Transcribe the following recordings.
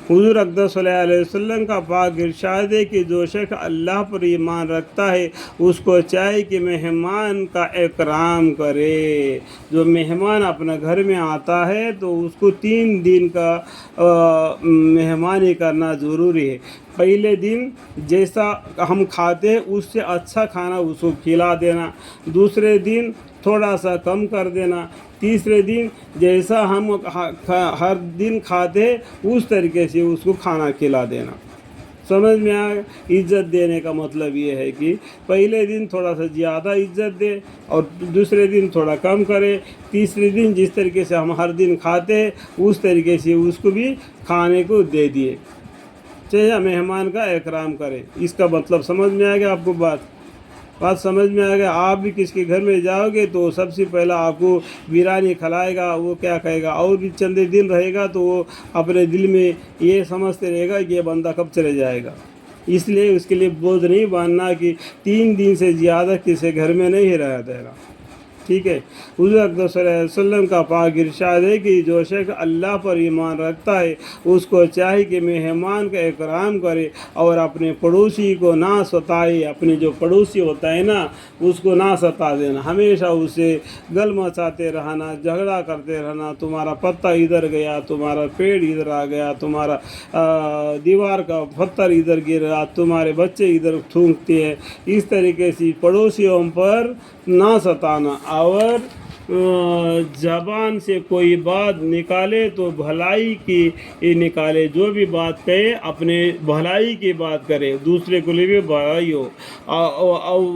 حضور اقدس صلی اللہ علیہ وسلم کا پاک ارشاد ہے کہ جو شخص اللہ پر ایمان رکھتا ہے اس کو چاہیے کہ مہمان کا اکرام کرے۔ جو مہمان اپنا گھر میں آتا ہے تو اس کو 3 دن کا مہمانی کرنا ضروری ہے۔ پہلے دن جیسا ہم کھاتے ہیں اس سے اچھا کھانا اس کو کھلا دینا، دوسرے دن تھوڑا سا کم کر دینا، تیسرے دن جیسا ہم ہر دن کھاتے ہیں اس طریقے سے اس کو کھانا کھلا دینا۔ سمجھ میں آئے؟ عزت دینے کا مطلب یہ ہے کہ پہلے دن تھوڑا سا زیادہ عزت دے اور دوسرے دن تھوڑا کم کرے، تیسرے دن جس طریقے سے ہم ہر دن کھاتے ہیں اس طریقے سے اس کو بھی کھانے کو دے دیے، چاہے مہمان کا اکرام کرے۔ اس کا مطلب سمجھ میں آئے گا آپ کو؟ بات سمجھ میں آئے گا؟ آپ بھی کس کے گھر میں جاؤ گے تو سب سے پہلا آپ کو بریانی کھلائے گا، وہ کیا کہے گا، اور بھی چند دن رہے گا تو وہ اپنے دل میں یہ سمجھتے رہے گا کہ یہ بندہ کب چلے جائے گا۔ اس لیے اس کے لیے بوجھ نہیں باندھنا کہ 3 دن سے زیادہ کسی گھر میں نہیں رہ دینا، ٹھیک ہے؟ حضور اقدس صلی اللہ علیہ وسلم کا پاک ارشاد ہے کہ جو شخص اللہ پر ایمان رکھتا ہے اس کو چاہیے کہ مہمان کا اکرام کرے اور اپنے پڑوسی کو نہ ستائے۔ اپنے جو پڑوسی ہوتا ہے نا اس کو نہ ستا دینا، ہمیشہ اسے گل مچاتے رہنا، جھگڑا کرتے رہنا، تمہارا پتا ادھر گیا، تمہارا پیڑ ادھر آ گیا، تمہارا دیوار کا پتھر ادھر گرا، تمہارے بچے ادھر تھونکتے ہیں، اس طریقے سے پڑوسیوں پر نہ ستانا۔ اور زبان سے کوئی بات نکالے تو بھلائی کی نکالے، جو بھی بات کہے اپنے بھلائی کی بات کرے، دوسرے کو لیے بھی بھلائی ہو،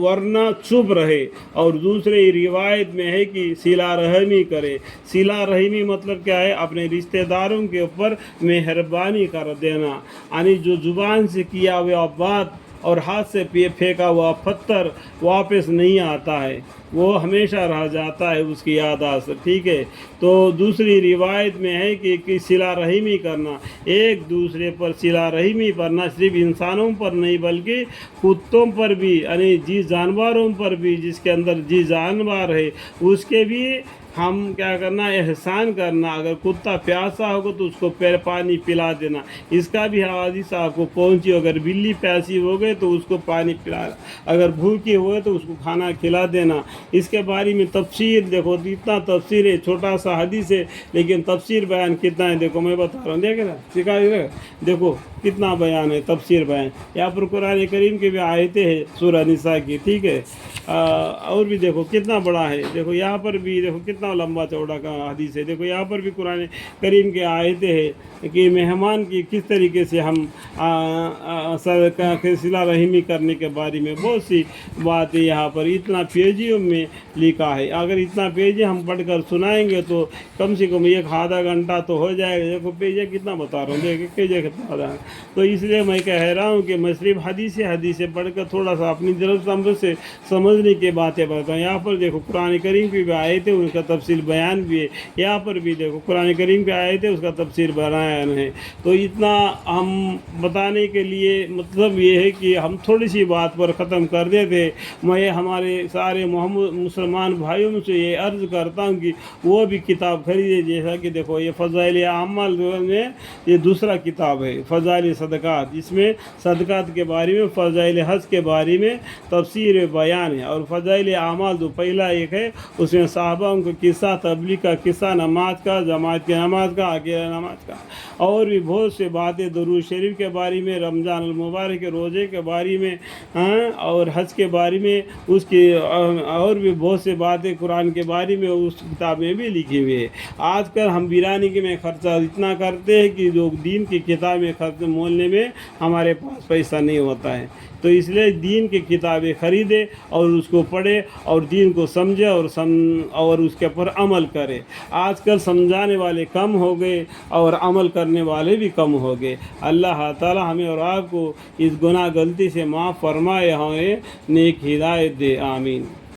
ورنہ چپ رہے۔ اور دوسری روایت میں ہے کہ صلہ رحمی کرے۔ صلہ رحمی مطلب کیا ہے؟ اپنے رشتہ داروں کے اوپر مہربانی کر دینا، یعنی جو زبان سے کیا ہوا بات اور ہاتھ سے پھینکا ہوا پتھر واپس نہیں آتا ہے، وہ ہمیشہ رہ جاتا ہے اس کی یادداشت، ٹھیک ہے؟ تو دوسری روایت میں ہے کہ صلہ رحمی کرنا، ایک دوسرے پر صلہ رحمی کرنا، صرف انسانوں پر نہیں بلکہ کتوں پر بھی، یعنی جانوروں پر بھی، جس کے اندر جانور ہے اس کے بھی ہم کیا کرنا؟ احسان کرنا۔ اگر کتا پیاسا ہوگا تو اس کو پانی پلا دینا، اس کا بھی حدیث آپ کو پہنچی۔ اگر بلی پیاسی ہو گئے تو اس کو پانی پلانا، اگر بھوکی ہوئے تو اس کو کھانا کھلا دینا۔ اس کے بارے میں تفسیر دیکھو، اتنا تفسیر ہے، چھوٹا سا حدیث ہے لیکن تفسیر بیان کتنا ہے دیکھو، میں بتا رہا ہوں، دیکھ رہا سکھا دیکھو کتنا بیان ہے، تفسیر بیان۔ یہاں پر قرآن کریم کی بھی آیتیں ہیں سورہ نساء کی، ٹھیک ہے؟ اور بھی دیکھو کتنا بڑا ہے، دیکھو یہاں پر بھی دیکھو کتنا لمبا چوڑا کا حدیث ہے، دیکھو یہاں پر بھی قرآن کریم کی آیتیں ہیں کہ مہمان کی کس طریقے سے ہم صلہ رحمی کرنے کے بارے میں بہت سی باتیں یہاں پر اتنا پیجیوں میں لکھا ہے۔ اگر اتنا پیجی ہم پڑھ کر سنائیں گے تو کم سے کم 1 آدھا گھنٹہ تو ہو جائے گا۔ دیکھو پیجی کتنا بتا رہا ہوں، دیکھو پیجی کتنا بتا رہا ہوں۔ تو اس لیے میں کہہ رہا ہوں کہ میں صرف حدیث پڑھ کر تھوڑا سا اپنی طرف سے سمجھنے کی باتیں بتاتا ہوں۔ یہاں پر دیکھو قرآن کریم کی بھی آیتیں اس کا تفصیل بیان بھی ہے، یہاں پر بھی دیکھو قرآن کریم کی آیتیں اس کا تفسیر بیان ہے۔ تو اتنا ہم بتانے کے لیے مطلب یہ ہے کہ ہم تھوڑی سی بات پر ختم کر دیتے۔ میں ہمارے سارے مسلمان بھائیوں سے یہ عرض کرتا ہوں کہ وہ بھی کتاب خریدے، جیسا کہ دیکھو یہ فضائل اعمال میں یہ دوسرا کتاب ہے، فضائل صدقات، جس میں صدقات کے بارے میں، فضائل حج کے بارے میں تفسیر بیان ہے۔ اور فضائل اعمال جو پہلا ایک ہے اس میں صحابہ کا قصہ، تبلیغ کا قصہ، نماز کا، جماعت کی نماز کا، اکیلا نماز کا، اور بھی بہت سے باتیں، درود شریف کے بارے میں، رمضان المبارک کے روزے کے بارے میں، اور حج کے بارے میں اس کی، اور بھی بہت سے باتیں قرآن کے بارے میں اس کتاب میں بھی لکھی ہوئی ہے۔ آج کل ہم بریانی کے میں خرچہ اتنا کرتے ہیں کہ جو دین کی کتاب میں خرچ مولنے میں ہمارے پاس پیسہ نہیں ہوتا ہے۔ تو اس لیے دین کی کتابیں خریدے اور اس کو پڑھے اور دین کو سمجھے اور اس کے اوپر عمل کرے۔ آج کل سمجھانے والے کم ہو گئے اور عمل کرنے والے بھی کم ہو گئے۔ اللہ تعالی ہمیں اور آپ کو اس گناہ غلطی سے معاف فرمائے، ہمیں نیک ہدایت دے، آمین۔